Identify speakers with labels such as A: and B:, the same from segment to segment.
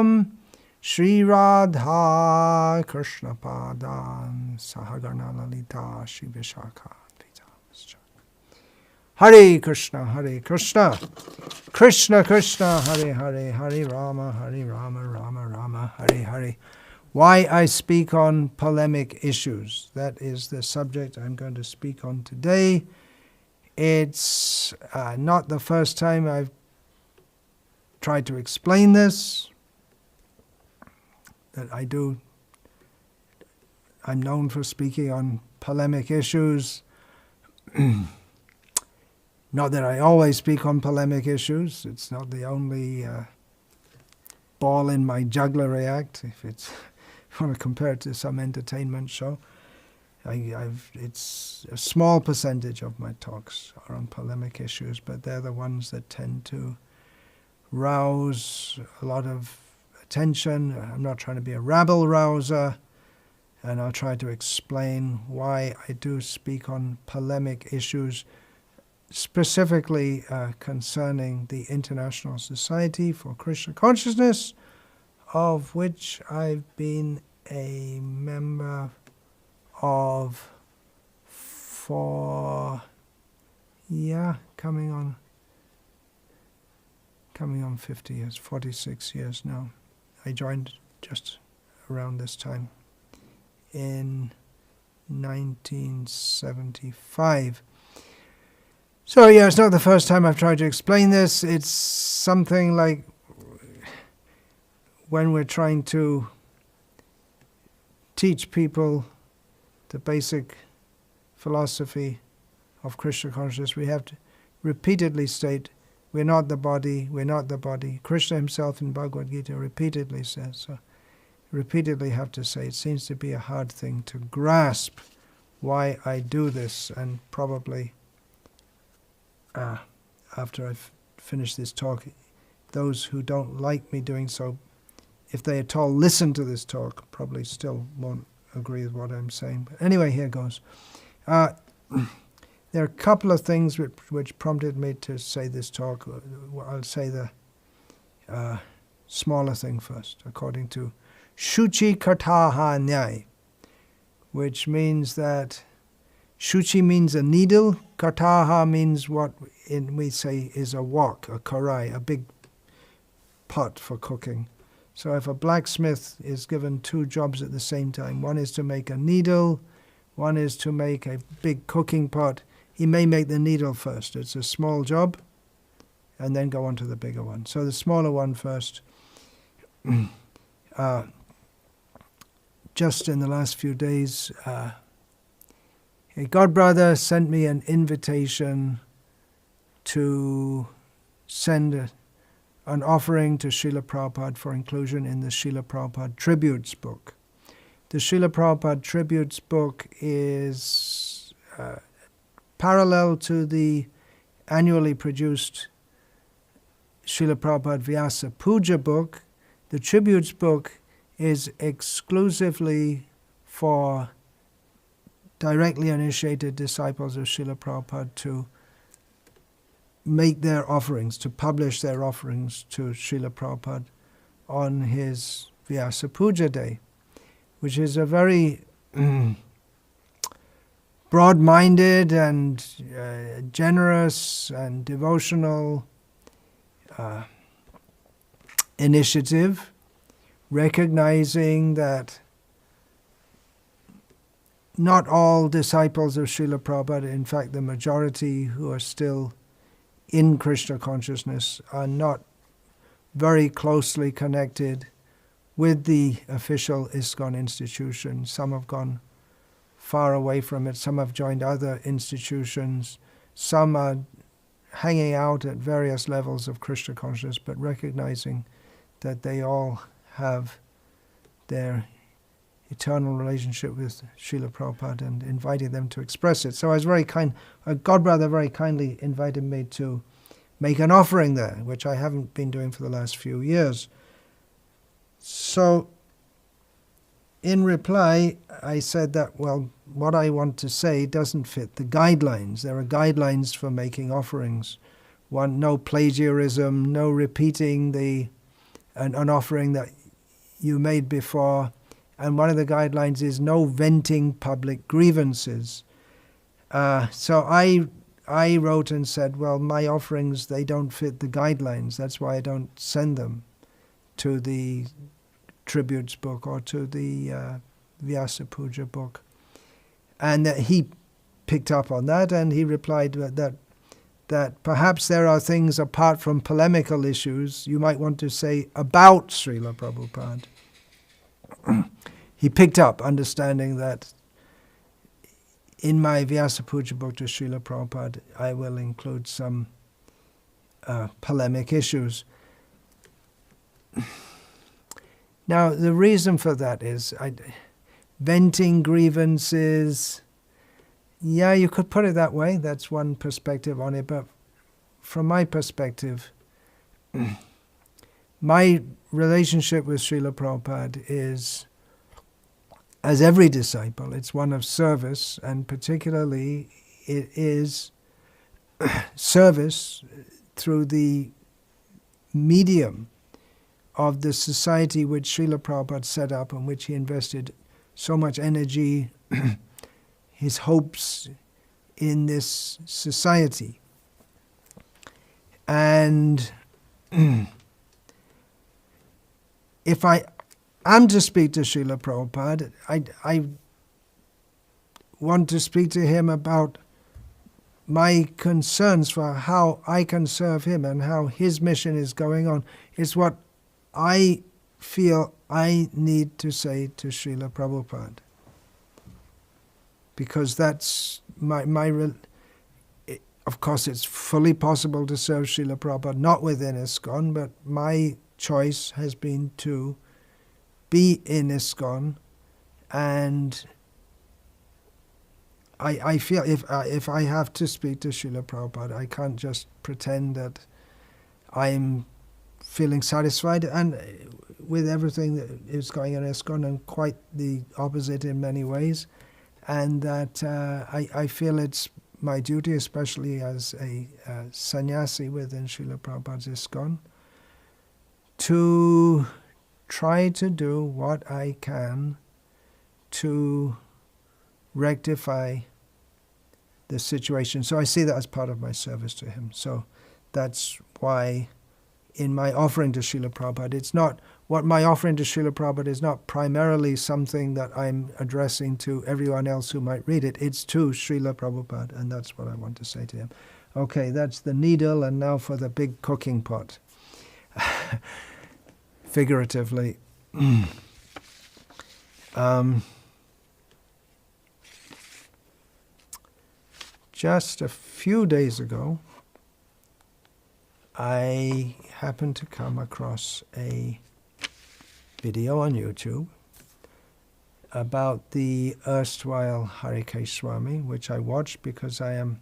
A: Govindatam Shri Radha Krishna Padan Sahagana Lalita Shri Vishakha. Hare Krishna, Krishna Krishna, Hare Hare, Hare Rama, Rama Rama, Hare Hare. Why I speak on polemic issues. That is the subject I'm going to speak on today. It's not the first time I've tried to explain this. I'm known for speaking on polemic issues. Not that I always speak on polemic issues. It's not the only ball in my jugglery act. If you want to compare it to some entertainment show, it's a small percentage of my talks are on polemic issues, but they're the ones that tend to rouse a lot of attention. I'm not trying to be a rabble-rouser, and I'll try to explain why I do speak on polemic issues, specifically concerning the International Society for Krishna Consciousness, of which I've been a member of for coming on 50 years, 46 years now. I joined just around this time in 1975. So it's not the first time I've tried to explain this. It's something like when we're trying to teach people the basic philosophy of Krishna consciousness, we have to repeatedly state, we're not the body, we're not the body. Krishna himself in Bhagavad Gita repeatedly says, so repeatedly have to say, it seems to be a hard thing to grasp why I do this, and probably after I've finished this talk, those who don't like me doing so, if they at all listen to this talk, probably still won't agree with what I'm saying. But anyway, here goes. There are a couple of things which prompted me to say this talk. I'll say the smaller thing first, according to Shuchi Kartaha Nyai, which means that Shuchi means a needle, Kartaha means what we say is a wok, a karai, a big pot for cooking. So if a blacksmith is given two jobs at the same time, one is to make a needle, one is to make a big cooking pot, he may make the needle first. It's a small job, and then go on to the bigger one. So the smaller one first. Just in the last few days, a godbrother sent me an invitation to send an offering to Srila Prabhupada for inclusion in the Srila Prabhupada Tributes book. The Srila Prabhupada Tributes book is parallel to the annually produced Srila Prabhupada Vyasa Puja book. The Tributes book is exclusively for directly initiated disciples of Srila Prabhupada to make their offerings, to publish their offerings to Srila Prabhupada on his Vyasa Puja day, which is a very broad-minded and generous and devotional initiative, recognizing that not all disciples of Srila Prabhupada, in fact the majority who are still in Krishna consciousness, are not very closely connected with the official ISKCON institution. Some have gone far away from it, some have joined other institutions, some are hanging out at various levels of Krishna consciousness, but recognizing that they all have their eternal relationship with Srila Prabhupada and inviting them to express it. So I was very kind, a godbrother very kindly invited me to make an offering there, which I haven't been doing for the last few years. So in reply, I said that, well, what I want to say doesn't fit the guidelines. There are guidelines for making offerings. One, no plagiarism, no repeating the an offering that you made before, and one of the guidelines is no venting public grievances. So I wrote and said, well, my offerings, they don't fit the guidelines. That's why I don't send them to the tributes book or to the Vyasa Puja book. And he picked up on that, and he replied that perhaps there are things apart from polemical issues you might want to say about Srila Prabhupada. He picked up, understanding that in my Vyasa Puja book to Srila Prabhupada, I will include some polemic issues. Now, the reason for that is venting grievances. Yeah, you could put it that way. That's one perspective on it. But from my perspective, my relationship with Srila Prabhupada is, as every disciple, it's one of service, and particularly it is service through the medium of the society which Srila Prabhupada set up and which he invested so much energy, his hopes in this society. And if I am to speak to Srila Prabhupada, I want to speak to him about my concerns for how I can serve him and how his mission is going on. It's what I feel I need to say to Srila Prabhupada. Because that's of course it's fully possible to serve Srila Prabhupada, not within ISKCON, but my choice has been to be in ISKCON, and I feel if I have to speak to Srila Prabhupada, I can't just pretend that I'm feeling satisfied and with everything that is going on in ISKCON, and quite the opposite in many ways, and that I feel it's my duty, especially as a sannyasi within Srila Prabhupada's ISKCON, to try to do what I can to rectify the situation. So I see that as part of my service to him. So that's why in my offering to Srila Prabhupada, it's not, what my offering to Srila Prabhupada is not primarily something that I'm addressing to everyone else who might read it. It's to Srila Prabhupada, and that's what I want to say to him. Okay, that's the needle, and now for the big cooking pot. Figuratively. Just a few days ago, I happened to come across a video on YouTube about the erstwhile Harikesh Swami, which I watched because I am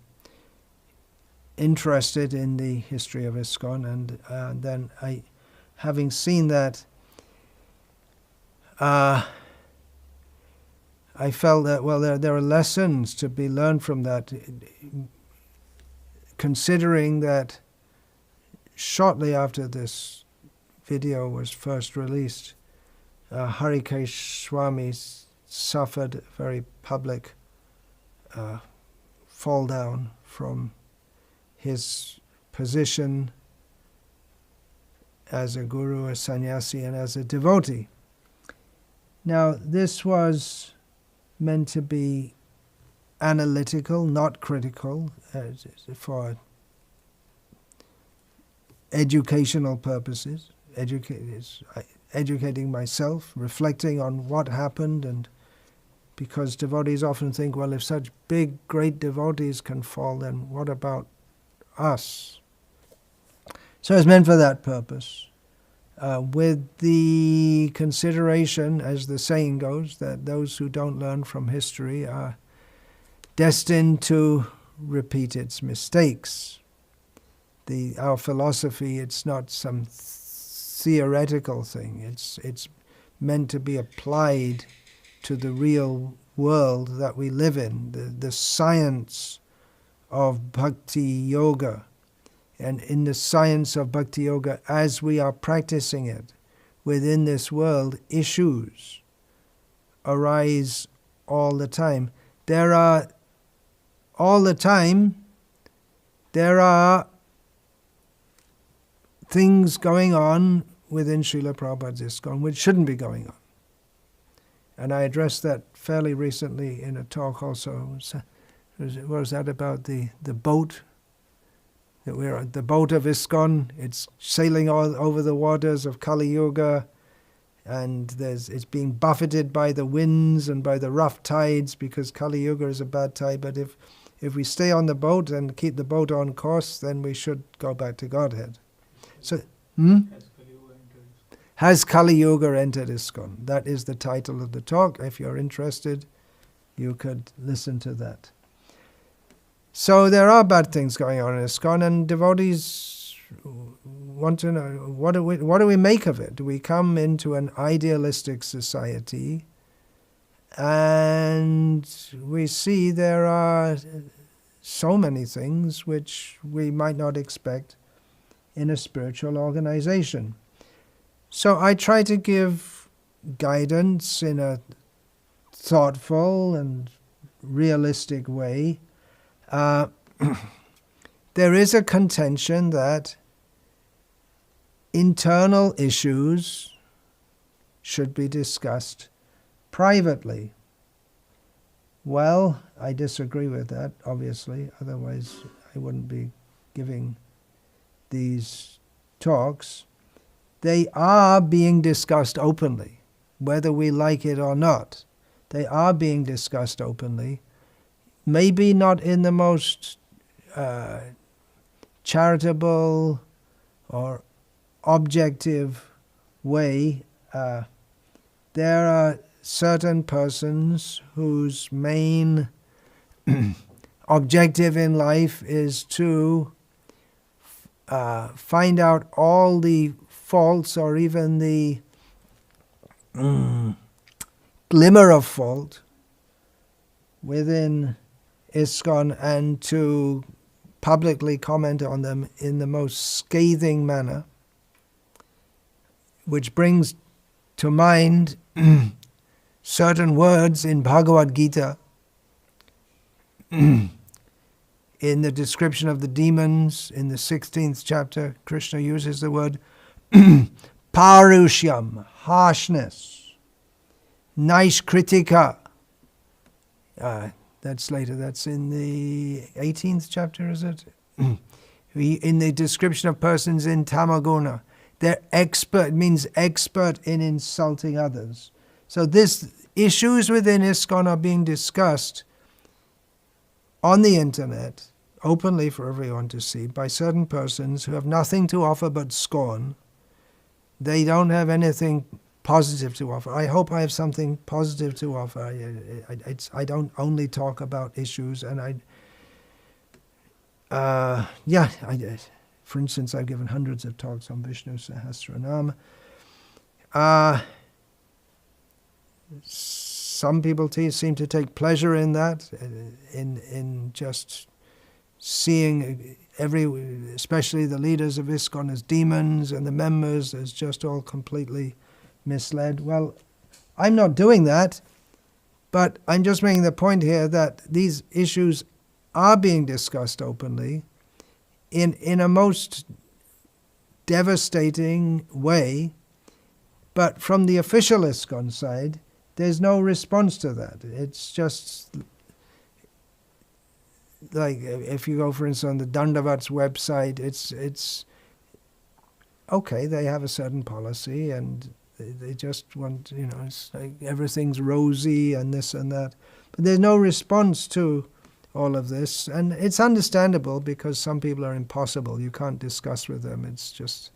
A: interested in the history of ISKCON, and then having seen that, I felt that, well, there are lessons to be learned from that, considering that shortly after this video was first released, Harikesh Swami suffered a very public fall down from his position as a guru, a sannyasi, and as a devotee. Now, this was meant to be analytical, not critical, for educational purposes, educating myself, reflecting on what happened, and because devotees often think, well, if such big, great devotees can fall, then what about us? So it's meant for that purpose, with the consideration, as the saying goes, that those who don't learn from history are destined to repeat its mistakes. Our philosophy, it's not some theoretical thing. It's meant to be applied to the real world that we live in, the science of bhakti yoga. And in the science of bhakti yoga, as we are practicing it, within this world, issues arise all the time. There are things going on within Srila Prabhupada's ISKCON which shouldn't be going on. And I addressed that fairly recently in a talk also. What was that about the boat? That we're on the boat of ISKCON. It's sailing all over the waters of Kali Yuga, and it's being buffeted by the winds and by the rough tides because Kali Yuga is a bad tide. But if we stay on the boat and keep the boat on course, then we should go back to Godhead. So, Has Kali Yuga entered ISKCON? That is the title of the talk. If you're interested, you could listen to that. So there are bad things going on in ISKCON, and devotees want to know, what do we make of it? Do we come into an idealistic society and we see there are so many things which we might not expect in a spiritual organization? So I try to give guidance in a thoughtful and realistic way. There is a contention that internal issues should be discussed privately. Well, I disagree with that, obviously, otherwise I wouldn't be giving these talks. They are being discussed openly, whether we like it or not. They are being discussed openly. Maybe not in the most charitable or objective way. There are certain persons whose main objective in life is to find out all the faults or even the glimmer of fault within ISKCON and to publicly comment on them in the most scathing manner, which brings to mind certain words in Bhagavad Gita. In the description of the demons in the 16th chapter, Krishna uses the word parushyam, harshness, naishkritika. That's later, that's in the 18th chapter, is it? In the description of persons in tamaguna. They're expert, means expert in insulting others. So issues within ISKCON are being discussed on the internet, openly for everyone to see, by certain persons who have nothing to offer but scorn. They don't have anything positive to offer. I hope I have something positive to offer. I don't only talk about issues, and for instance, I've given hundreds of talks on Vishnu Sahasranama. Some people seem to take pleasure in that, in just seeing especially the leaders of ISKCON as demons and the members as just all completely misled. Well, I'm not doing that, but I'm just making the point here that these issues are being discussed openly in a most devastating way, but from the official ISKCON side, there's no response to that. It's just like if you go, for instance, on the Dandavat's website, it's okay, they have a certain policy and they just want, it's like everything's rosy and this and that. But there's no response to all of this. And it's understandable because some people are impossible. You can't discuss with them. It's just,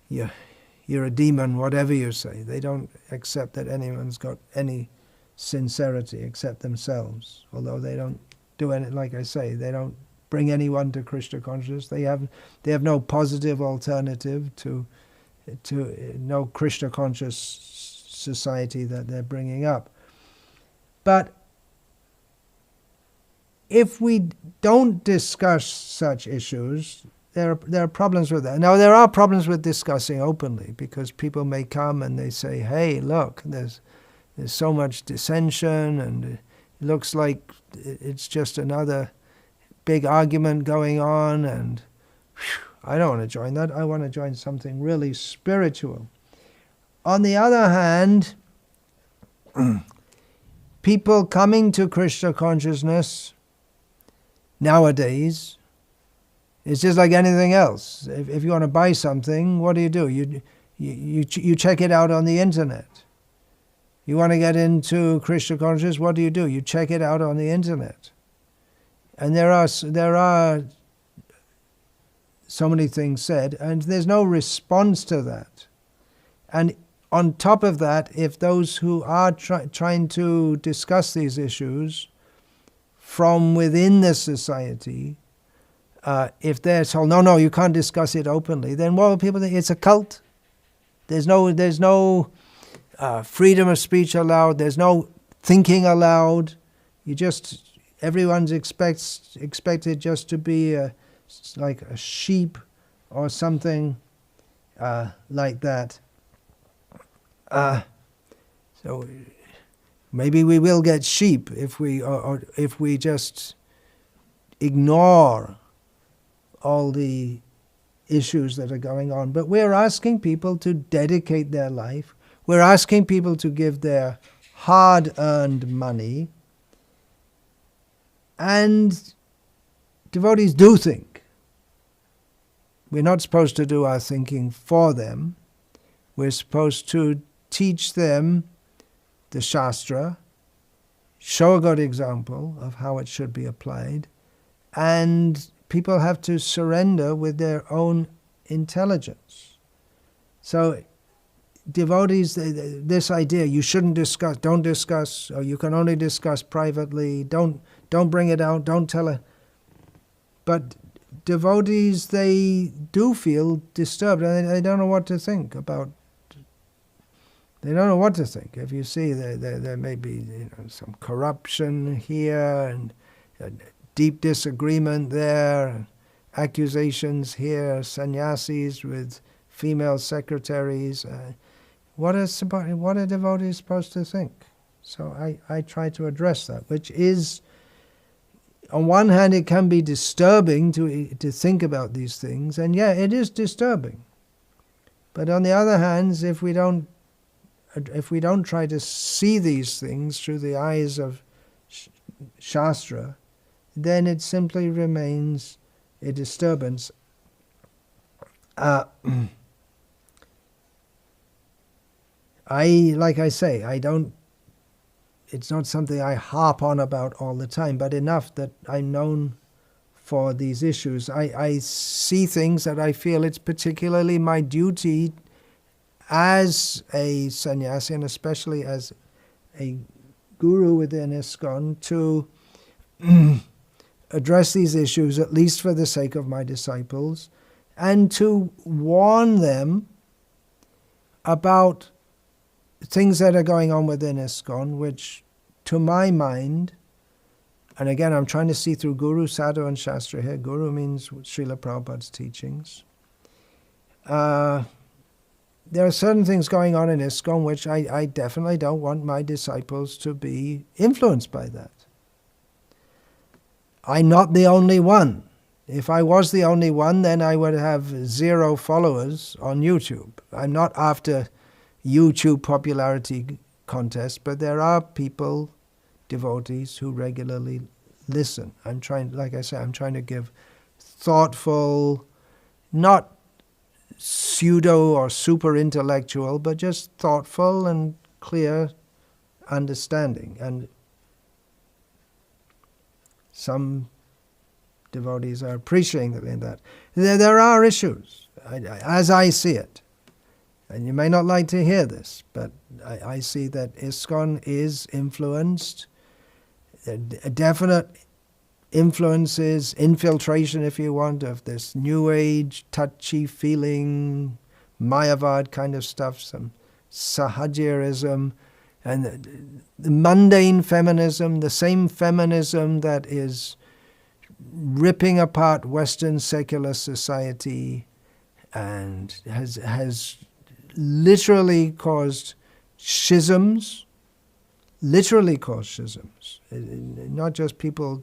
A: you're a demon, whatever you say. They don't accept that anyone's got any sincerity except themselves. Although they don't do any, like I say, they don't bring anyone to Krishna consciousness. They have no positive alternative to no Krishna conscious society that they're bringing up. But if we don't discuss such issues, there are problems with that. Now, there are problems with discussing openly, because people may come and they say, hey, look, there's so much dissension, and it looks like it's just another big argument going on, and I don't want to join that. I want to join something really spiritual. On the other hand, people coming to Krishna consciousness nowadays, it's just like anything else. If you want to buy something, what do? You check it out on the internet. You want to get into Krishna consciousness, what do? You check it out on the internet. And there are so many things said, and there's no response to that. And on top of that, if those who are trying to discuss these issues from within the society, if they're told, no, you can't discuss it openly, then what will people think? It's a cult. There's no freedom of speech allowed. There's no thinking allowed. Everyone's expected just to be like a sheep or something like that. So maybe we will get sheep if we just ignore all the issues that are going on. But we're asking people to dedicate their life. We're asking people to give their hard-earned money. And devotees do think. We're not supposed to do our thinking for them. We're supposed to teach them the Shastra, show a good example of how it should be applied, and people have to surrender with their own intelligence. So devotees, this idea, you shouldn't discuss, don't discuss, or you can only discuss privately, don't bring it out, don't tell it. But devotees, they do feel disturbed, and they don't know what to think about. They don't know what to think. If you see there may be some corruption here, and deep disagreement there, accusations here, sannyasis with female secretaries. What are devotees supposed to think? So I try to address that, which is, on one hand, it can be disturbing to think about these things, and yeah, it is disturbing. But on the other hand, if we don't try to see these things through the eyes of Shastra, then it simply remains a disturbance. It's not something I harp on about all the time, but enough that I'm known for these issues. I see things that I feel it's particularly my duty as a sannyasi, and especially as a guru within ISKCON, to address these issues, at least for the sake of my disciples, and to warn them about things that are going on within ISKCON, which, to my mind, and again, I'm trying to see through Guru, Sadhu, and Shastra here. Guru means Srila Prabhupada's teachings. There are certain things going on in ISKCON which I definitely don't want my disciples to be influenced by that. I'm not the only one. If I was the only one, then I would have 0 followers on YouTube. I'm not after YouTube popularity contest, but there are people, devotees, who regularly listen. I'm trying to give thoughtful, not pseudo or super intellectual, but just thoughtful and clear understanding. And some devotees are appreciating that. There are issues, as I see it. And you may not like to hear this, but I see that ISKCON is influenced. Definite influences, infiltration, if you want, of this New Age, touchy-feeling, Mayavad kind of stuff, some Sahajirism, and the mundane feminism, the same feminism that is ripping apart Western secular society and has literally caused schisms, not just people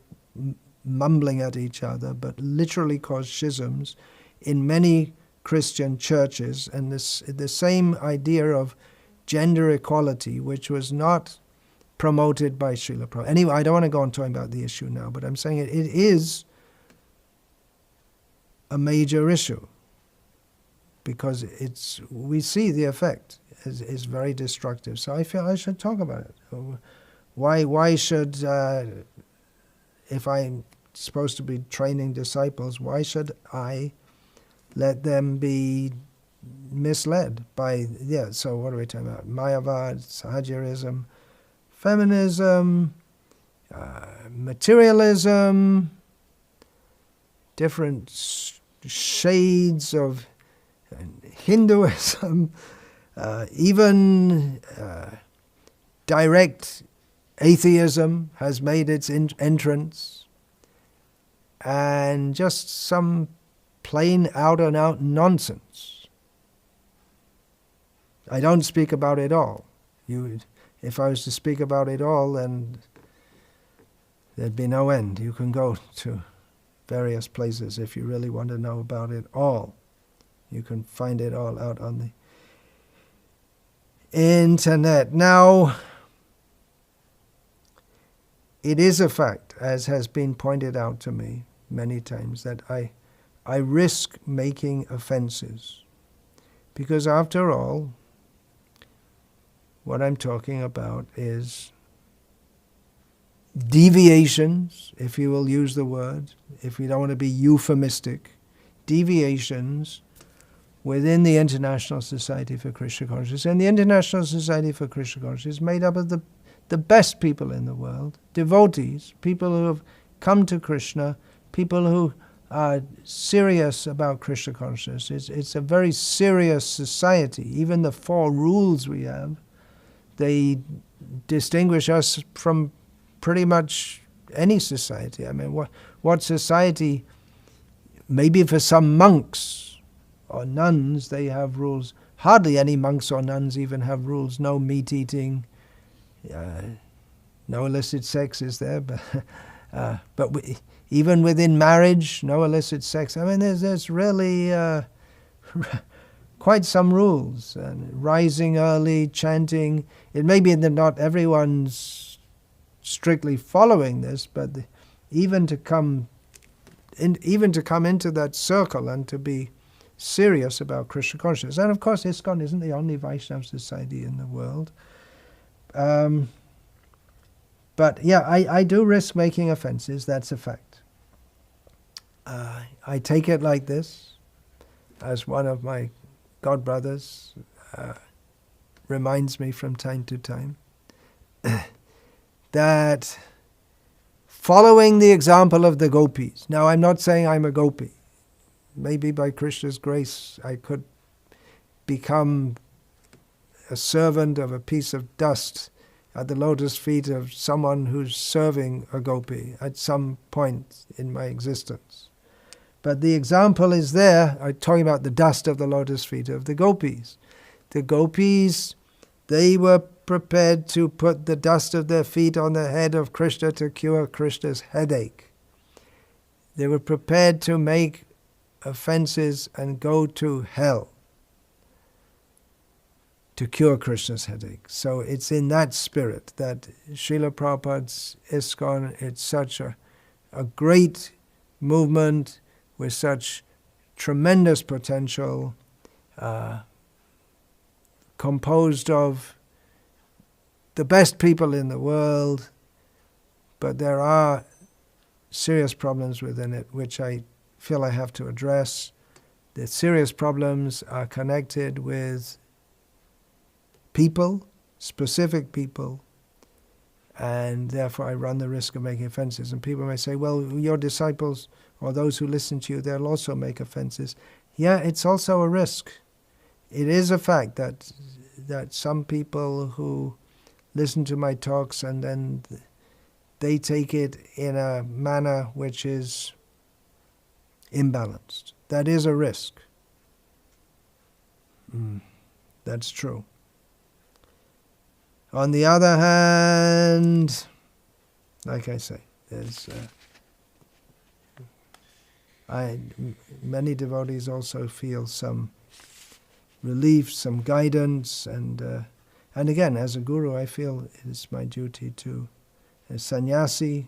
A: mumbling at each other, but literally caused schisms in many Christian churches, and the same idea of gender equality, which was not promoted by Srila Prabhupada. Anyway, I don't want to go on talking about the issue now, but I'm saying it is a major issue because we see the effect is very destructive. So I feel I should talk about it. Why should, if I'm supposed to be training disciples, why should I let them be misled by, so what are we talking about? Mayavad, Sahajarism, feminism, materialism, different shades of Hinduism, even direct atheism has made its entrance, and just some plain out-and-out nonsense. I don't speak about it all. If I was to speak about it all, then there'd be no end. You can go to various places if you really want to know about it all. You can find it all out on the internet. Now, it is a fact, as has been pointed out to me many times, that I risk making offenses. Because after all, what I'm talking about is deviations, if you will use the word, if we don't want to be euphemistic, deviations within the International Society for Krishna Consciousness. And the International Society for Krishna Consciousness is made up of the best people in the world, devotees, people who have come to Krishna, people who are serious about Krishna consciousness. It's a very serious society. Even the 4 rules we have, they distinguish us from pretty much any society. I mean, what society, maybe for some monks or nuns, they have rules. Hardly any monks or nuns even have rules. No meat eating, no illicit sex is there, but even within marriage, no illicit sex. I mean, there's really quite some rules. And rising early, chanting. It may be that not everyone's strictly following this, but even to come into that circle and to be serious about Krishna consciousness. And of course, ISKCON isn't the only Vaishnava society in the world. But yeah, I do risk making offenses, that's a fact. I take it like this, as one of my godbrothers reminds me from time to time, that following the example of the gopis. Now, I'm not saying I'm a gopi. Maybe by Krishna's grace I could become a servant of a piece of dust at the lotus feet of someone who's serving a gopi at some point in my existence. But the example is there. I'm talking about the dust of the lotus feet of the gopis. The gopis, they were prepared to put the dust of their feet on the head of Krishna to cure Krishna's headache. They were prepared to make offenses and go to hell to cure Krishna's headache. So it's in that spirit that Srila Prabhupada's ISKCON, it's such a great movement with such tremendous potential, composed of the best people in the world, but there are serious problems within it which I feel I have to address. The serious problems are connected with people, specific people, and therefore I run the risk of making offenses. And people may say, well, your disciples or those who listen to you, they'll also make offenses. Yeah, it's also a risk. It is a fact that some people who listen to my talks and then they take it in a manner which is imbalanced. That is a risk. That's true. On the other hand, like I say, there's many devotees also feel some relief, some guidance, and again, as a guru, I feel it's my duty to, as sannyasi,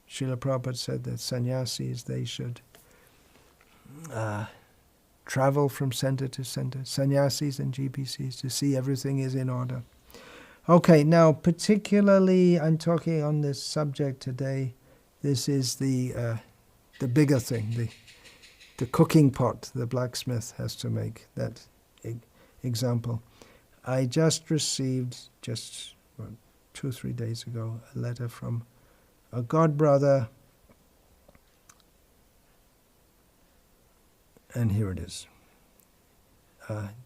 A: Srila Prabhupada said that sannyasis, they should travel from center to center, sannyasis and GPCs, to see everything is in order. Okay, now particularly I'm talking on this subject today. This is the bigger thing, the cooking pot the blacksmith has to make, that example. I just received, 2-3 days ago, a letter from a godbrother, and here it is.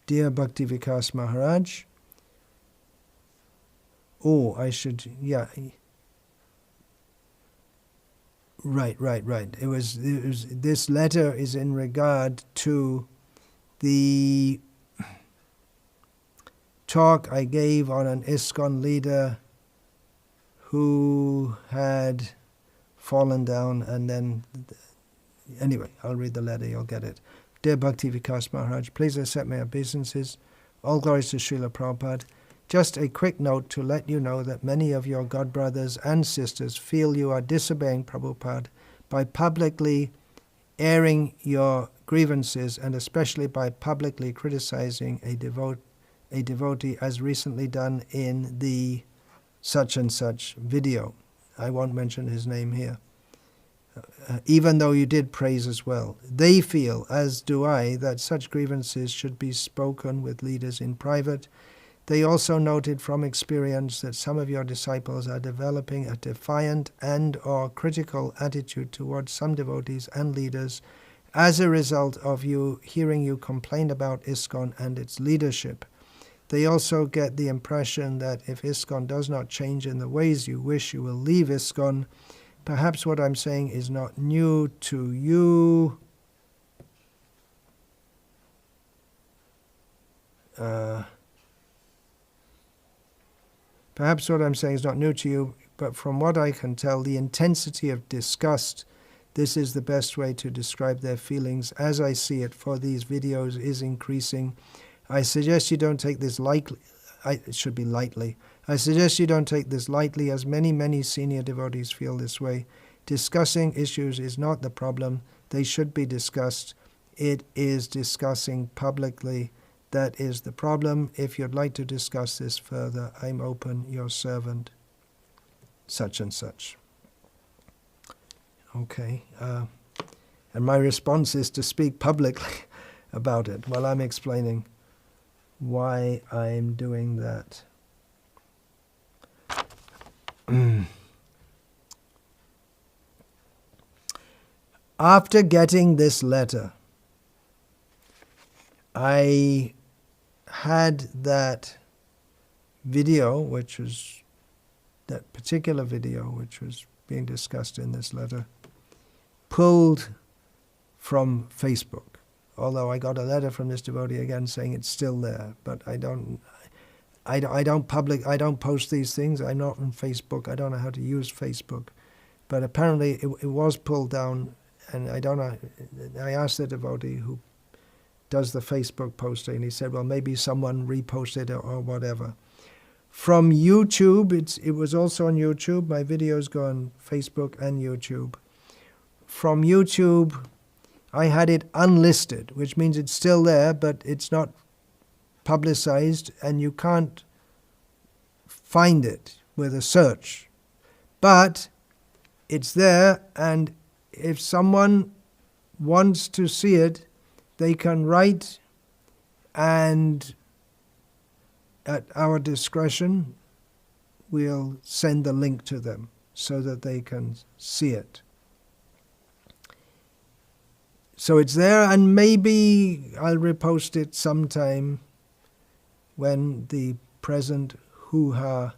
A: Dear Bhakti Vikas Maharaj, Right. It was this letter is in regard to the talk I gave on an ISKCON leader who had fallen down, and then, anyway, I'll read the letter, you'll get it. Dear Bhakti Vikas Maharaj, please accept my obeisances. All glories to Srila Prabhupada. Just a quick note to let you know that many of your godbrothers and sisters feel you are disobeying Prabhupada by publicly airing your grievances, and especially by publicly criticizing a devotee as recently done in the such and such video. I won't mention his name here. Even though you did praise as well. They feel, as do I, that such grievances should be spoken with leaders in private. They also noted from experience that some of your disciples are developing a defiant and/or critical attitude towards some devotees and leaders as a result of hearing you complain about ISKCON and its leadership. They also get the impression that if ISKCON does not change in the ways you wish, you will leave ISKCON. Perhaps what I'm saying is not new to you. Perhaps what I'm saying is not new to you, but from what I can tell, the intensity of disgust, this is the best way to describe their feelings, as I see it for these videos, is increasing. I suggest you don't take this lightly. It should be lightly. I suggest you don't take this lightly, as many senior devotees feel this way. Discussing issues is not the problem. They should be discussed. It is discussing publicly that is the problem. If you'd like to discuss this further, I'm open, your servant, such and such. Okay. And my response is to speak publicly about it while I'm explaining why I'm doing that. After getting this letter, I had that video, that particular video which was being discussed in this letter, pulled from Facebook. Although I got a letter from this devotee again saying it's still there, but I don't post these things. I'm not on Facebook. I don't know how to use Facebook, but apparently it was pulled down, and I don't know. I asked the devotee who does the Facebook posting, and he said, well, maybe someone reposted it or whatever. From YouTube, it was also on YouTube. My videos go on Facebook and YouTube. From YouTube, I had it unlisted, which means it's still there, but it's not publicized, and you can't find it with a search. But it's there, and if someone wants to see it, they can write, and at our discretion, we'll send the link to them so that they can see it. So it's there, and maybe I'll repost it sometime when the present hoo-ha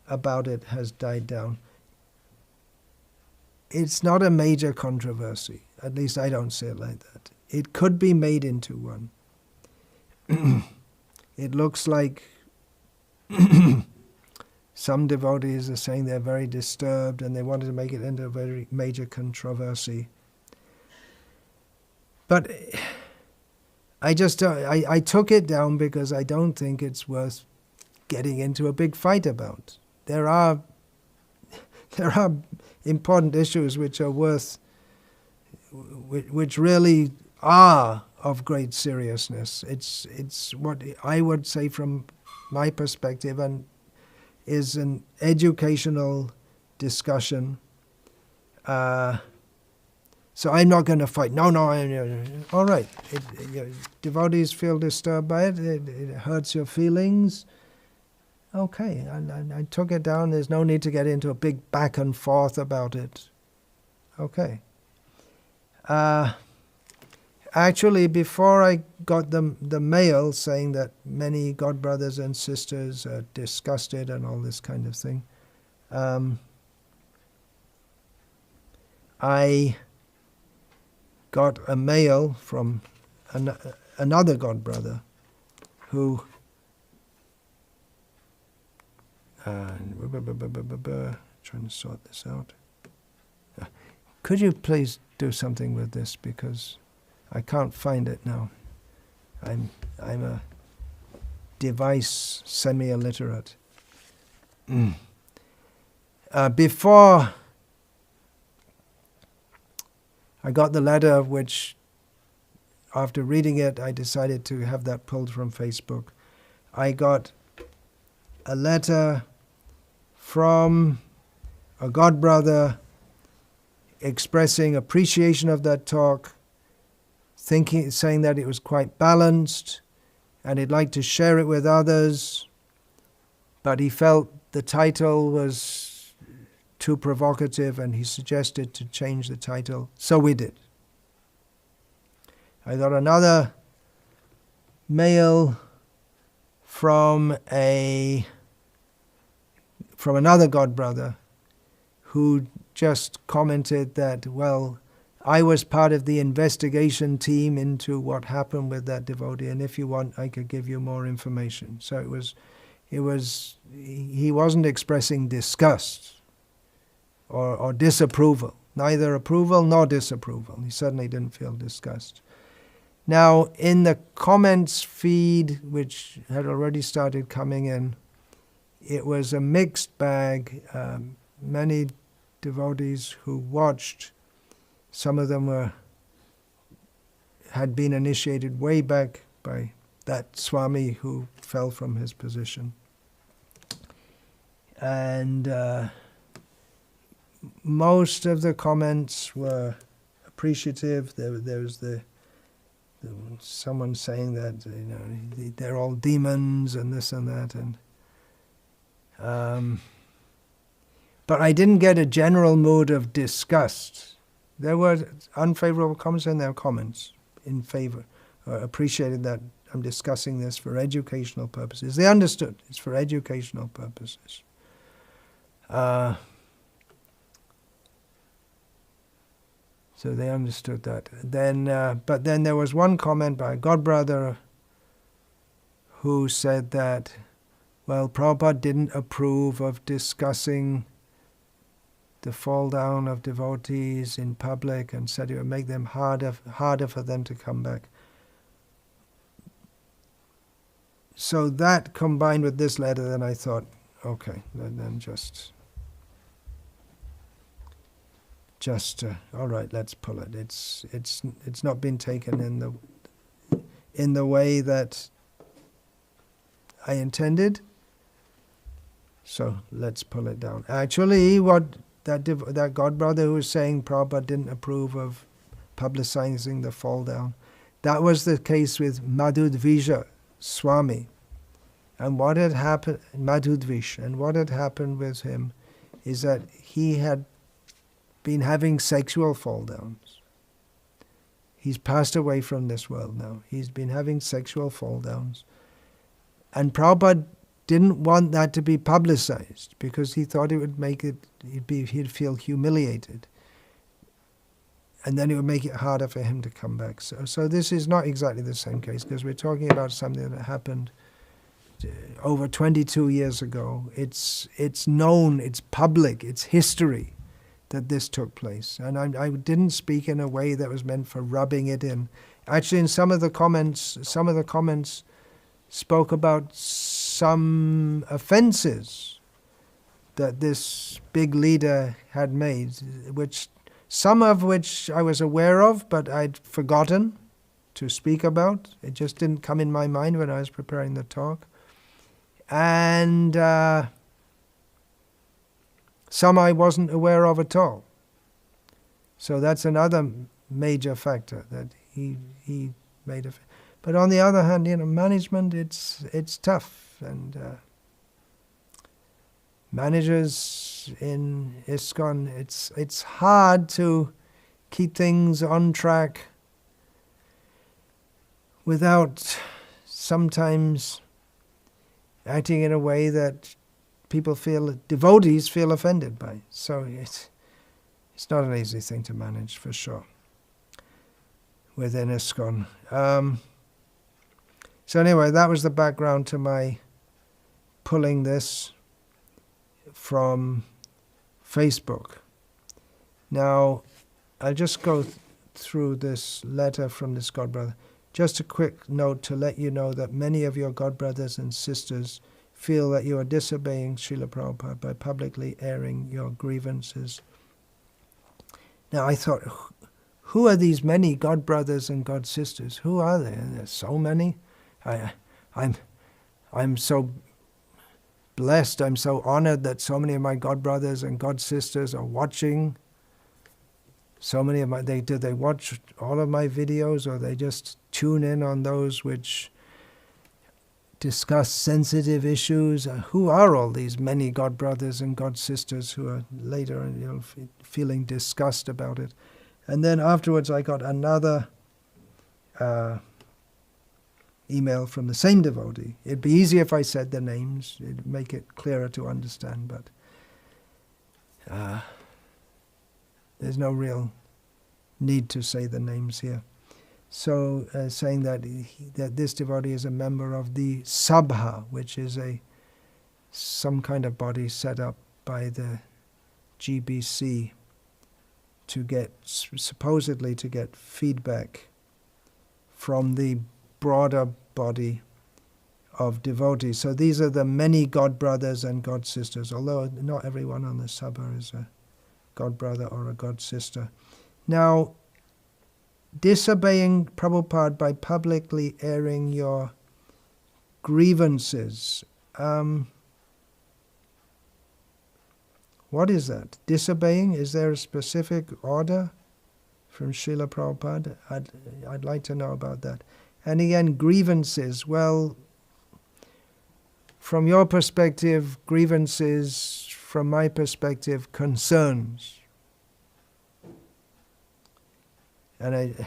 A: about it has died down. it's not a major controversy. At least I don't see it like that. It could be made into one. It looks like some devotees are saying they're very disturbed and they wanted to make it into a very major controversy. But I took it down because I don't think it's worth getting into a big fight about. There are important issues which are which really are of great seriousness. It's what I would say from my perspective, and is an educational discussion. So I'm not going to fight. No, all right. Devotees feel disturbed by it. It hurts your feelings. Okay, I took it down. There's no need to get into a big back and forth about it. Okay. Actually, before I got the mail saying that many God brothers and sisters are disgusted and all this kind of thing, I got a mail from another God brother who trying to sort this out. Could you please do something with this, because I can't find it now. I'm a device semi-illiterate. Before I got the letter, which after reading it I decided to have that pulled from Facebook, I got a letter from a God brother expressing appreciation of that talk, saying that it was quite balanced and he'd like to share it with others, but he felt the title was too provocative and he suggested to change the title. So we did. I got another mail from another God brother who just commented that, well, I was part of the investigation team into what happened with that devotee, and if you want, I could give you more information. So he wasn't expressing disgust or disapproval, neither approval nor disapproval. He certainly didn't feel disgust. Now, in the comments feed, which had already started coming in, it was a mixed bag. Many devotees who watched, some of them had been initiated way back by that Swami who fell from his position. And most of the comments were appreciative. There was someone saying that they're all demons and this and that, and but I didn't get a general mood of disgust. There were unfavorable comments and there were comments in favor, appreciated that I'm discussing this for educational purposes. They understood it's for educational purposes. So they understood that. But then there was one comment by a God brother who said that, well, Prabhupada didn't approve of discussing the fall down of devotees in public and said it would make them harder for them to come back. So that combined with this letter, then I thought, okay, then just all right, let's pull it. It's not been taken in the way that I intended, so let's pull it down. Actually, what that God brother who was saying Prabhupada didn't approve of publicizing the fall down, that was the case with Madhudvija Swami. And what had happened, Madhudvish, and what had happened with him is that he had been having sexual fall downs. He's passed away from this world now. He's been having sexual fall downs. And Prabhupada didn't want that to be publicized because he thought it would make it, he'd feel humiliated. and then it would make it harder for him to come back. So this is not exactly the same case, because we're talking about something that happened over 22 years ago. It's known, it's public, it's history that this took place. And I didn't speak in a way that was meant for rubbing it in. Actually, in some of the comments spoke about some offenses that this big leader had made, some of which I was aware of, but I'd forgotten to speak about. It just didn't come in my mind when I was preparing the talk. And some I wasn't aware of at all. So that's another major factor that he made a. But on the other hand, management, it's tough, and managers in ISKCON, it's hard to keep things on track without sometimes acting in a way that devotees feel offended by. So it's not an easy thing to manage, for sure, within ISKCON. So anyway, that was the background to my pulling this from Facebook. Now, I'll just go through this letter from this godbrother. Just a quick note to let you know that many of your godbrothers and sisters feel that you are disobeying Srila Prabhupada by publicly airing your grievances. Now I thought, who are these many godbrothers and godsisters? Who are they? There's so many. I'm so blessed, I'm so honored that so many of my godbrothers and godsisters are watching. So many of do they watch all of my videos, or they just tune in on those which discuss sensitive issues? Who are all these many godbrothers and godsisters who are later feeling disgust about it? And then afterwards I got another email from the same devotee. It'd be easier if I said the names. It'd make it clearer to understand, but there's no real need to say the names here. So saying that that this devotee is a member of the Sabha, which is some kind of body set up by the GBC supposedly to get feedback from the broader body of devotees. So these are the many godbrothers and godsisters, although not everyone on the Sabha is a godbrother or a godsister. Now, disobeying Prabhupada by publicly airing your grievances. What is that? Disobeying? Is there a specific order from Srila Prabhupada? I'd like to know about that. And again, grievances. Well, from your perspective, grievances, from my perspective, concerns. And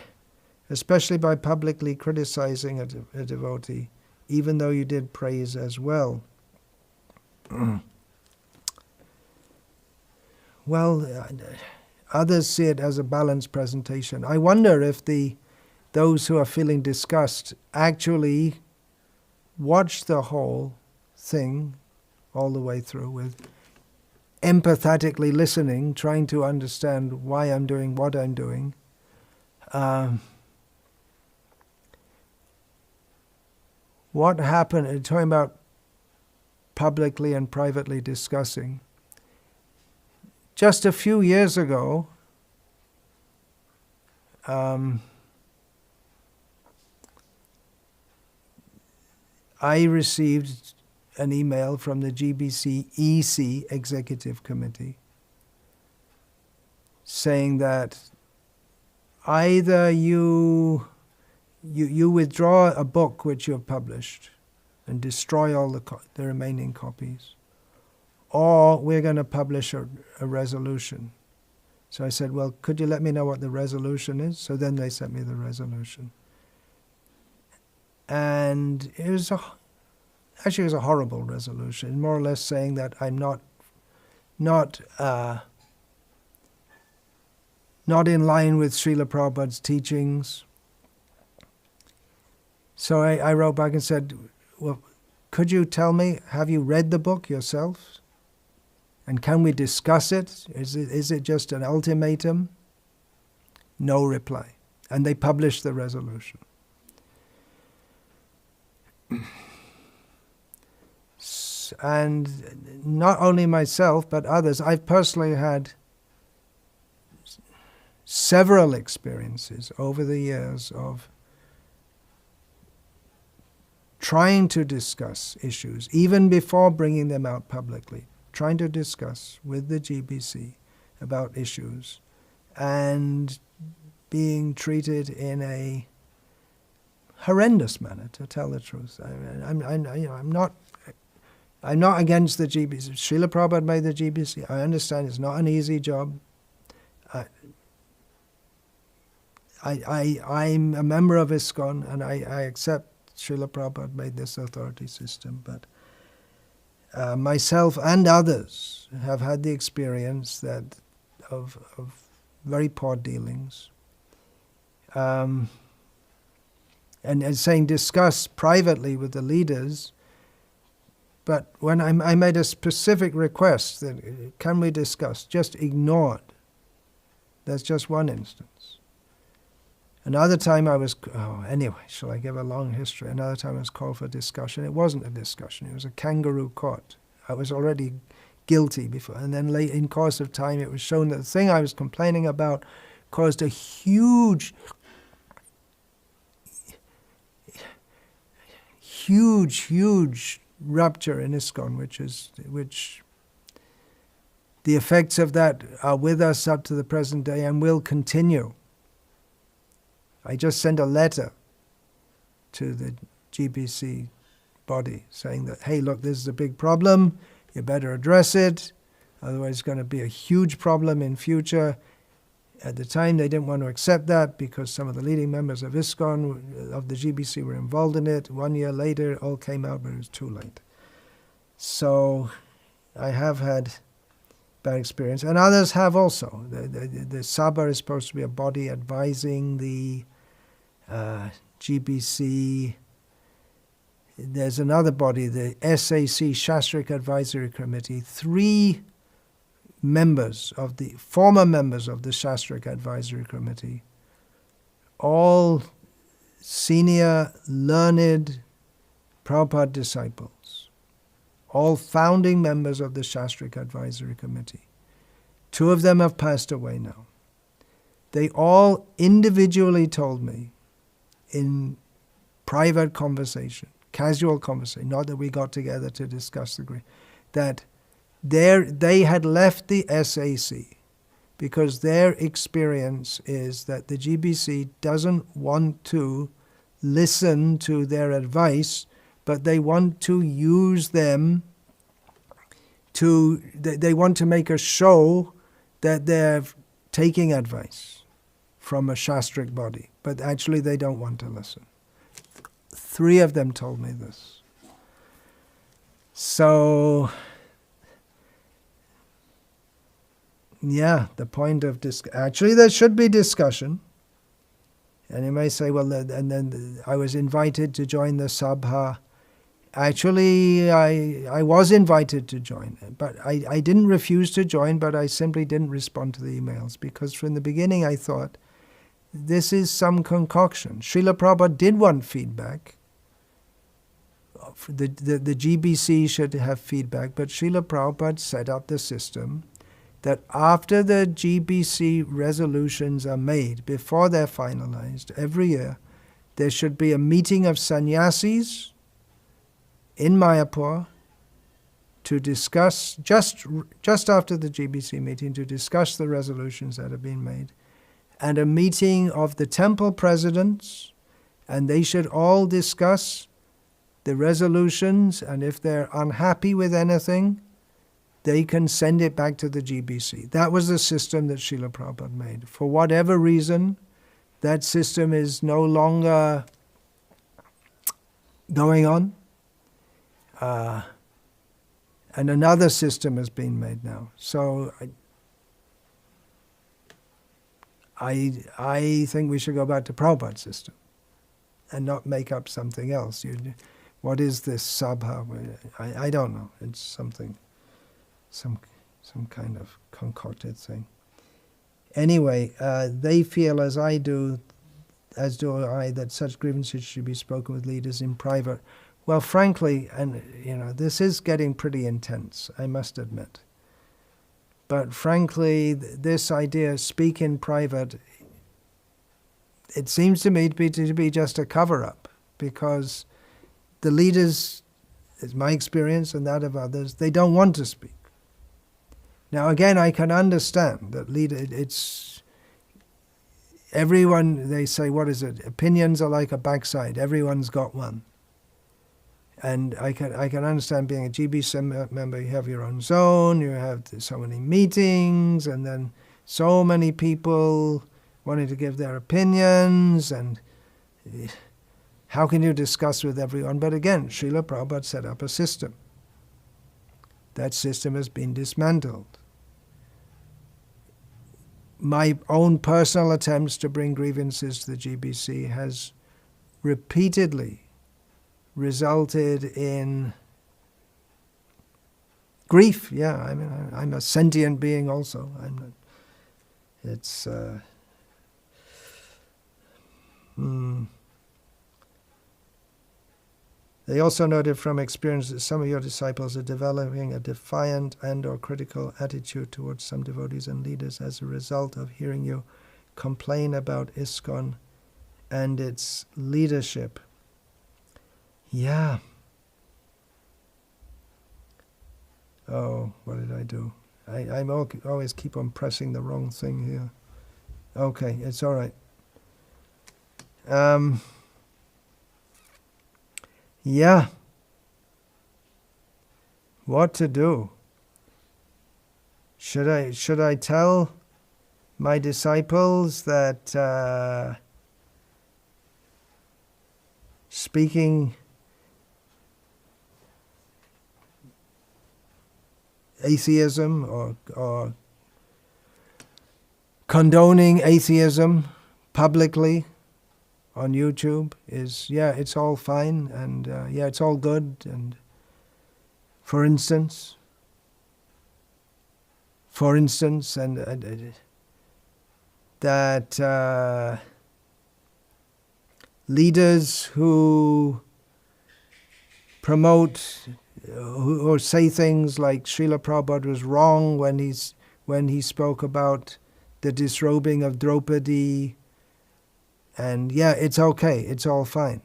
A: especially by publicly criticizing a devotee, even though you did praise as well. Well, others see it as a balanced presentation. I wonder if those who are feeling disgust actually watch the whole thing all the way through with empathetically listening, trying to understand why I'm doing what I'm doing. What happened, talking about publicly and privately discussing. Just a few years ago, I received an email from the GBC EC Executive Committee saying that either you withdraw a book which you have published and destroy all the remaining copies, or we're going to publish a resolution. So I said, well, could you let me know what the resolution is? So then they sent me the resolution. And it was a horrible resolution, more or less saying that I'm not not in line with Srila Prabhupada's teachings. So I wrote back and said, well, could you tell me, have you read the book yourself? And can we discuss it? Is it just an ultimatum? No reply. And they published the resolution. And not only myself, but others, I've personally had several experiences over the years of trying to discuss issues, even before bringing them out publicly, trying to discuss with the GBC about issues, and being treated in a horrendous manner, to tell the truth. I'm not against the GBC. Srila Prabhupada made the GBC. I understand it's not an easy job. I'm a member of ISKCON, and I accept Srila Prabhupada made this authority system, but myself and others have had the experience that of very poor dealings. And saying discuss privately with the leaders, but when I made a specific request that can we discuss, just ignored. That's just one instance. Another time anyway, shall I give a long history? Another time I was called for discussion. It wasn't a discussion, it was a kangaroo court. I was already guilty before, and then late in course of time it was shown that the thing I was complaining about caused a huge rupture in ISKCON, which the effects of that are with us up to the present day and will continue. I just sent a letter to the GBC body saying that, hey, look, this is a big problem, you better address it, otherwise it's going to be a huge problem in future. At the time, they didn't want to accept that because some of the leading members of ISKCON, of the GBC, were involved in it. 1 year later, it all came out, but it was too late. So I have had bad experience, and others have also. The Sabha is supposed to be a body advising the GBC. There's another body, the SAC, Shastrik Advisory Committee. 3 former members of the Shastrik Advisory Committee, all senior, learned Prabhupada disciples, all founding members of the Shastrik Advisory Committee. 2 of them have passed away now. They all individually told me in private conversation, casual conversation, not that we got together to discuss the grief, that they had left the SAC because their experience is that the GBC doesn't want to listen to their advice, but they want to use them they want to make a show that they're taking advice from a Shastrik body, but actually they don't want to listen. 3 of them told me this. So yeah, the point of actually there should be discussion. And you may say, well, and then I was invited to join the Sabha. Actually, I was invited to join, but I didn't refuse to join, but I simply didn't respond to the emails because from the beginning I thought, this is some concoction. Srila Prabhupada did want feedback. The GBC should have feedback, but Srila Prabhupada set up the system that after the GBC resolutions are made, before they're finalized, every year, there should be a meeting of sannyasis in Mayapur to discuss, just after the GBC meeting, to discuss the resolutions that have been made, and a meeting of the temple presidents, and they should all discuss the resolutions, and if they're unhappy with anything, they can send it back to the GBC. That was the system that Srila Prabhupada made. For whatever reason, that system is no longer going on. And another system has been made now. So I think we should go back to Prabhupada's system and not make up something else. What is this sabha? I don't know. It's something, some kind of concocted thing. Anyway, they feel, as I do, as do I, that such grievances should be spoken with leaders in private. Well, frankly, and this is getting pretty intense, I must admit. But frankly, this idea, speak in private, it seems to me to be just a cover-up, because the leaders, it's my experience and that of others, they don't want to speak. Now again, I can understand that it's everyone, they say, what is it? Opinions are like a backside. Everyone's got one. And I can understand, being a GB member, you have your own zone, you have so many meetings, and then so many people wanting to give their opinions, and how can you discuss with everyone? But again, Srila Prabhupada set up a system. That system has been dismantled. My own personal attempts to bring grievances to the GBC has repeatedly resulted in grief. Yeah, I mean, I'm a sentient being also. They also noted from experience that some of your disciples are developing a defiant and or critical attitude towards some devotees and leaders as a result of hearing you complain about ISKCON and its leadership. Yeah. Oh, what did I do? I always keep on pressing the wrong thing here. Okay, it's all right. Yeah. What to do? Should I tell my disciples that speaking atheism or condoning atheism publicly on YouTube is, it's all fine, and it's all good, and for instance, and that leaders who promote or say things like Srila Prabhupada was wrong when he spoke about the disrobing of Draupadi, and it's okay, it's all fine.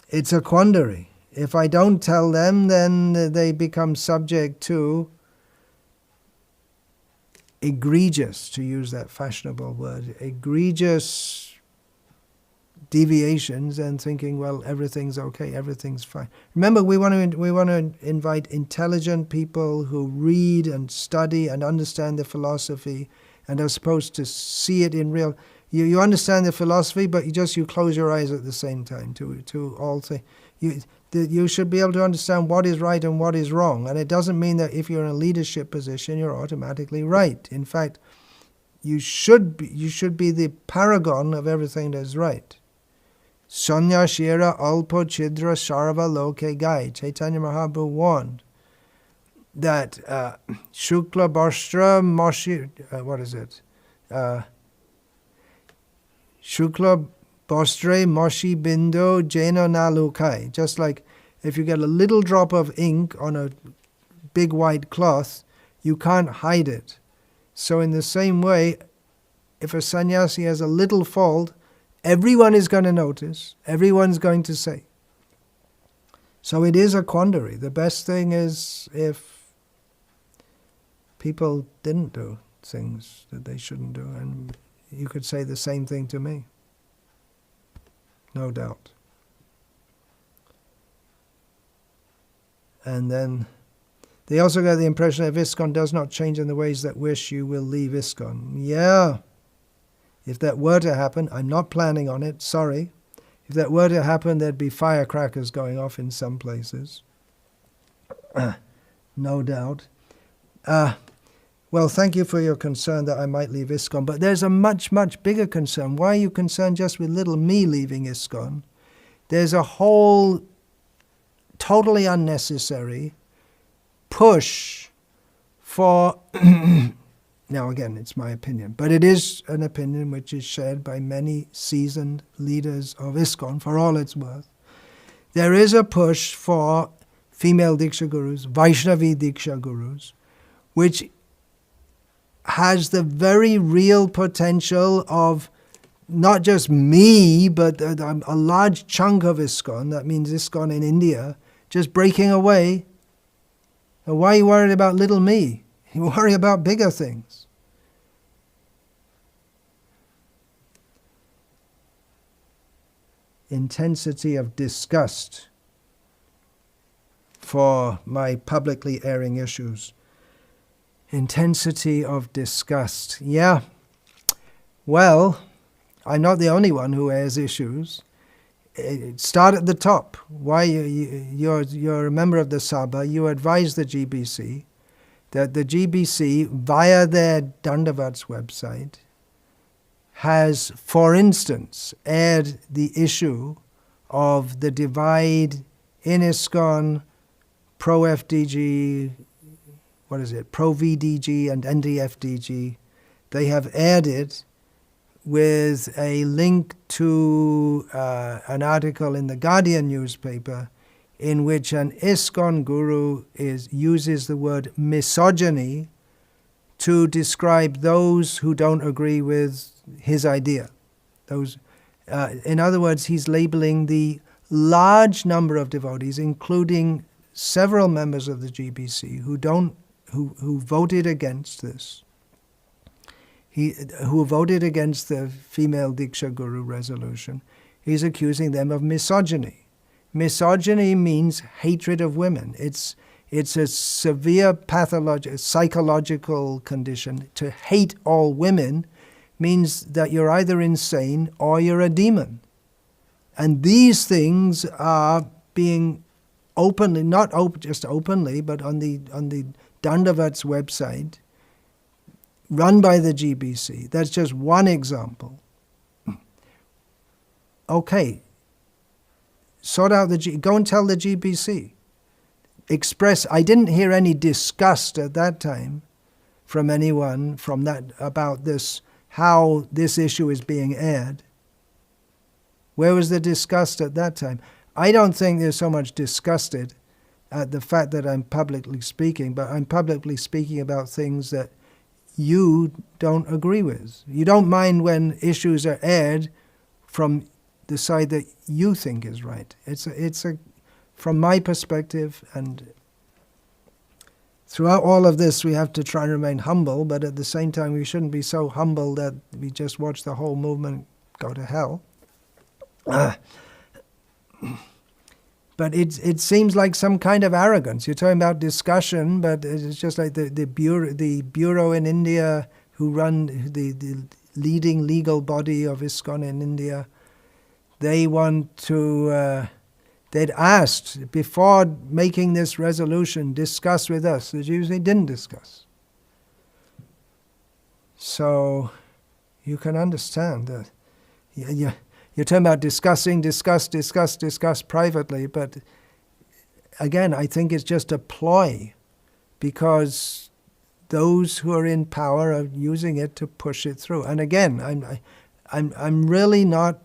A: It's a quandary. If I don't tell them, then they become subject to egregious, to use that fashionable word, egregious deviations, and thinking, well, everything's okay, everything's fine. Remember, we want to invite intelligent people who read and study and understand the philosophy and are supposed to see it in real. You understand the philosophy, but you close your eyes at the same time to all things. You should be able to understand what is right and what is wrong, and it doesn't mean that if you're in a leadership position you're automatically right. In fact, you should be the paragon of everything that's right. Sanya Shira Alpo Chidra Sarva Loke Gai. Chaitanya Mahaprabhu warned that Shukla Bhastra Moshi, what is it? Shukla Bhastre Moshi Bindo Jeno Nalukai. Just like if you get a little drop of ink on a big white cloth, you can't hide it. So in the same way, if a sannyasi has a little fault, everyone is going to notice, everyone's going to say. So it is a quandary. The best thing is if people didn't do things that they shouldn't do, and you could say the same thing to me. No doubt. And then they also got the impression that if ISKCON does not change in the ways that wish, you will leave ISKCON. Yeah. If that were to happen, I'm not planning on it, sorry. If that were to happen, there'd be firecrackers going off in some places. No doubt. Well, thank you for your concern that I might leave ISKCON, but there's a much, much bigger concern. Why are you concerned just with little me leaving ISKCON? There's a whole totally unnecessary push for, now again, it's my opinion, but it is an opinion which is shared by many seasoned leaders of ISKCON, for all it's worth. There is a push for female Diksha Gurus, Vaishnavi Diksha Gurus, which has the very real potential of not just me, but a large chunk of ISKCON, that means ISKCON in India, just breaking away. And why are you worried about little me? You worry about bigger things. Intensity of disgust for my publicly airing issues. Intensity of disgust. Yeah. Well, I'm not the only one who airs issues. Start at the top. Why you're a member of the Sabha, you advise the GBC that the GBC, via their Dandavats website, has, for instance, aired the issue of the divide in ISKCON, pro-FDG, pro-VDG and anti-FDG. They have aired it with a link to an article in the Guardian newspaper in which an ISKCON guru uses the word misogyny to describe those who don't agree with his idea. In other words, he's labeling the large number of devotees, including several members of the GBC who voted against this, who voted against the female Diksha Guru resolution. He's accusing them of misogyny. Misogyny means hatred of women. It's a severe psychological condition. To hate all women means that you're either insane or you're a demon. And these things are being openly, not just openly, but on the Dandavats website, run by the GBC. That's just one example. Okay, go and tell the GBC. Express, I didn't hear any disgust at that time from anyone about this, how this issue is being aired. Where was the disgust at that time? I don't think they're so much disgusted at the fact that I'm publicly speaking, but I'm publicly speaking about things that you don't agree with. You don't mind when issues are aired from the side that you think is right. It's from my perspective, and throughout all of this we have to try and remain humble, but at the same time we shouldn't be so humble that we just watch the whole movement go to hell. But it seems like some kind of arrogance. You're talking about discussion, but it's just like the bureau in India who run the leading legal body of ISKCON in India. They want to, they'd asked, before making this resolution, discuss with us. The Jews, they didn't discuss. So you can understand that. You're talking about discuss privately, but again, I think it's just a ploy, because those who are in power are using it to push it through. And again, I'm really not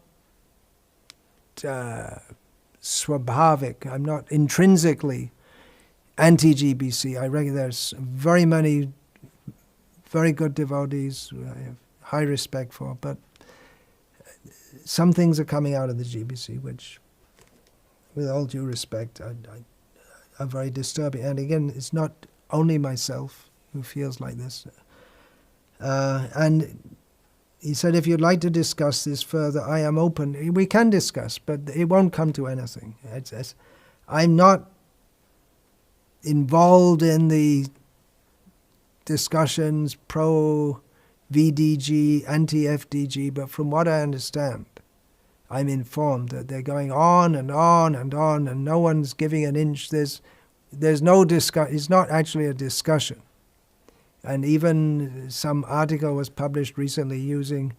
A: swabhavik. I'm not intrinsically anti-GBC. I reckon there's very many very good devotees who I have high respect for, but some things are coming out of the GBC which, with all due respect, are very disturbing. And again, it's not only myself who feels like this. And he said, if you'd like to discuss this further, I am open. We can discuss, but it won't come to anything. I'm not involved in the discussions pro-VDG, anti-FDG, but from what I understand, I'm informed that they're going on and on and on, and no one's giving an inch. There's no discussion. It's not actually a discussion. And even some article was published recently using,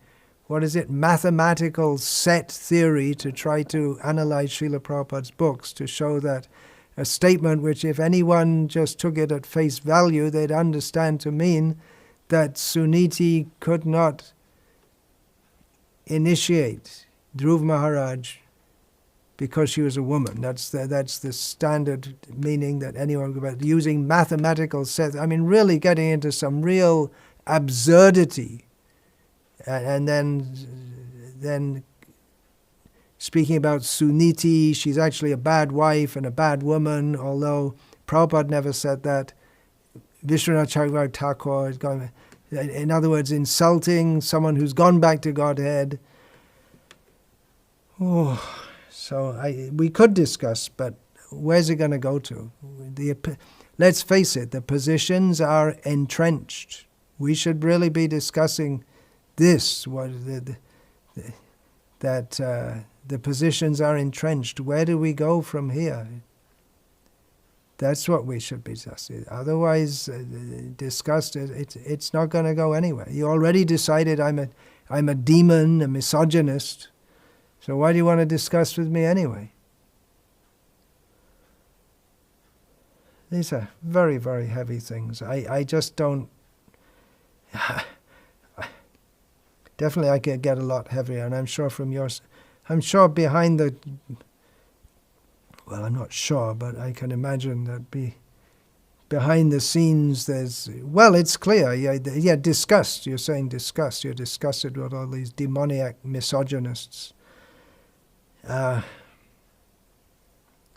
A: mathematical set theory to try to analyze Srila Prabhupada's books to show that a statement which if anyone just took it at face value, they'd understand to mean that Suniti could not initiate Dhruv Maharaj because she was a woman. That's the standard meaning that anyone could, but using mathematical sets. I mean, really getting into some real absurdity, and then speaking about Suniti, she's actually a bad wife and a bad woman, although Prabhupada never said that. Vishwanath Chakravarti Thakur is going, in other words, insulting someone who's gone back to Godhead. Oh, so we could discuss, but where's it going to go to? Let's face it, the positions are entrenched. We should really be discussing this, that the positions are entrenched. Where do we go from here? That's what we should be discussing. Otherwise, discussed, it's not going to go anywhere. You already decided I'm a demon, a misogynist. So why do you want to discuss with me anyway? These are very, very heavy things. I just don't... Definitely I could get a lot heavier, and I'm sure from yours... I'm sure behind the... Well, I'm not sure, but I can imagine that behind the scenes there's... Well, it's clear. Yeah, disgust. You're saying disgust. You're disgusted with all these demoniac misogynists.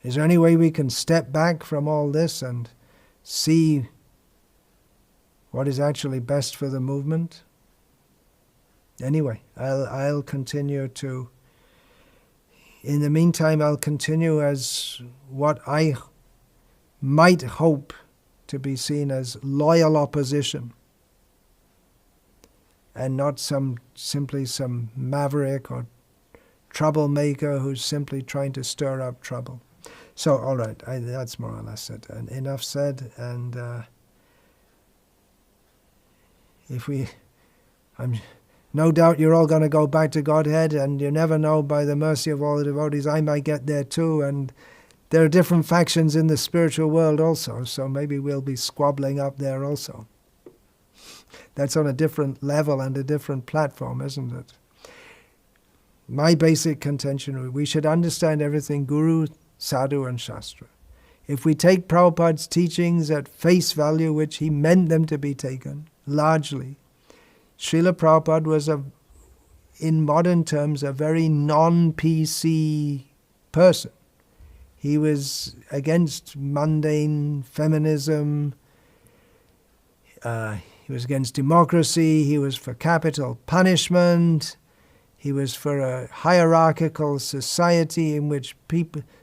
A: Is there any way we can step back from all this and see what is actually best for the movement? Anyway, I'll continue to... In the meantime, I'll continue as what I might hope to be seen as loyal opposition, and not simply some maverick or troublemaker who's simply trying to stir up trouble. So, all right, that's more or less it. And enough said. And no doubt you're all going to go back to Godhead, and you never know, by the mercy of all the devotees, I might get there too. And there are different factions in the spiritual world also, so maybe we'll be squabbling up there also. That's on a different level and a different platform, isn't it? My basic contention, we should understand everything Guru, Sadhu and Shastra. If we take Prabhupada's teachings at face value, which he meant them to be taken, largely, Srila Prabhupada was, in modern terms, a very non-PC person. He was against mundane feminism, he was against democracy, he was for capital punishment, he was for a hierarchical society in which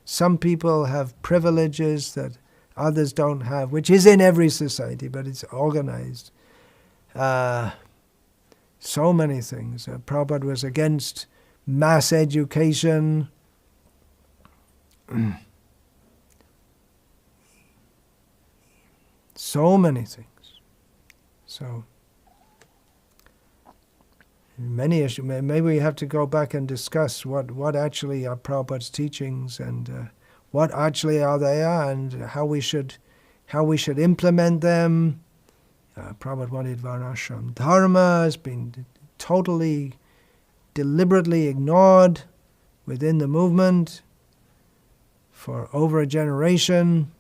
A: some people have privileges that others don't have, which is in every society, but it's organized. So many things. Prabhupada was against mass education. So many things. So, many issues. Maybe we have to go back and discuss what actually are Prabhupada's teachings, and what actually are they, and how we should implement them. Prabhupada wanted Varnashram Dharma, has been totally, deliberately ignored within the movement for over a generation.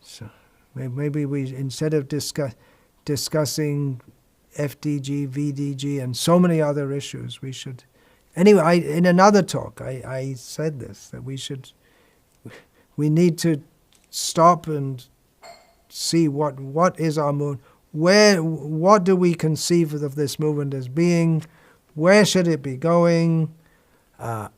A: So maybe we, instead of discussing FDG, VDG, and so many other issues, we should... Anyway, in another talk, I said this, that we need to stop and see what is our movement, what do we conceive of this movement as being, where should it be going, and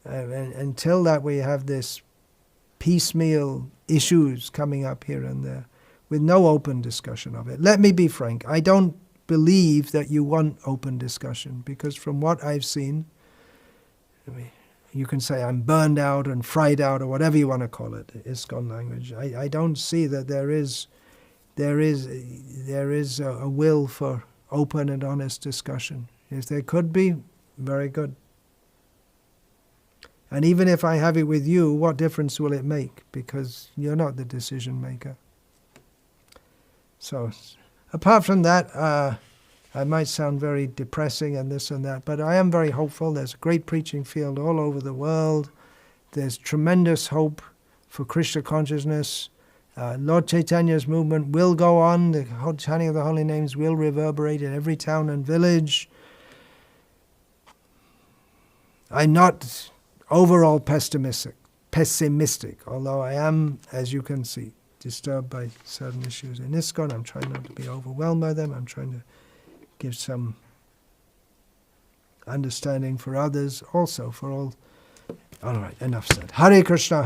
A: until that we have this piecemeal issues coming up here and there with no open discussion of it. Let me be frank, I don't believe that you want open discussion, because from what I've seen, you can say I'm burned out and fried out or whatever you want to call it, ISKCON language. I don't see that there is a will for open and honest discussion. If there could be, very good. And even if I have it with you, what difference will it make? Because you're not the decision maker. So, apart from that, I might sound very depressing and this and that, but I am very hopeful. There's a great preaching field all over the world. There's tremendous hope for Krishna consciousness. Lord Chaitanya's movement will go on. The chanting of the holy names will reverberate in every town and village. I'm not overall pessimistic, although I am, as you can see, disturbed by certain issues in ISKCON. I'm trying not to be overwhelmed by them. I'm trying to give some understanding for others, also for all. All right, enough said. Hare Krishna,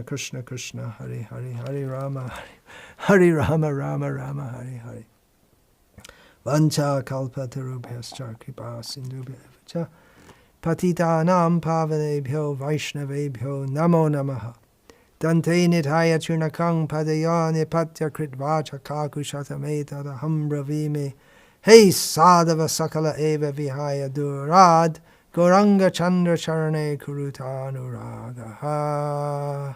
A: Krishna Krishna, Hare Hare, Hare Rama, Hare Rama, Rama Rama, Hare Hare. Vancha kalpatarubhyascha kripa sindhubhya patitanam pavanebhyo vaishnavebhyo namo namaha. Dante nithaya churnakang padaya nipatya kritvacha kakushatameta bravime. Hey sadhava sakala eva vihaya durad Gauranga Chandra Charane Kuruta Anuragaha.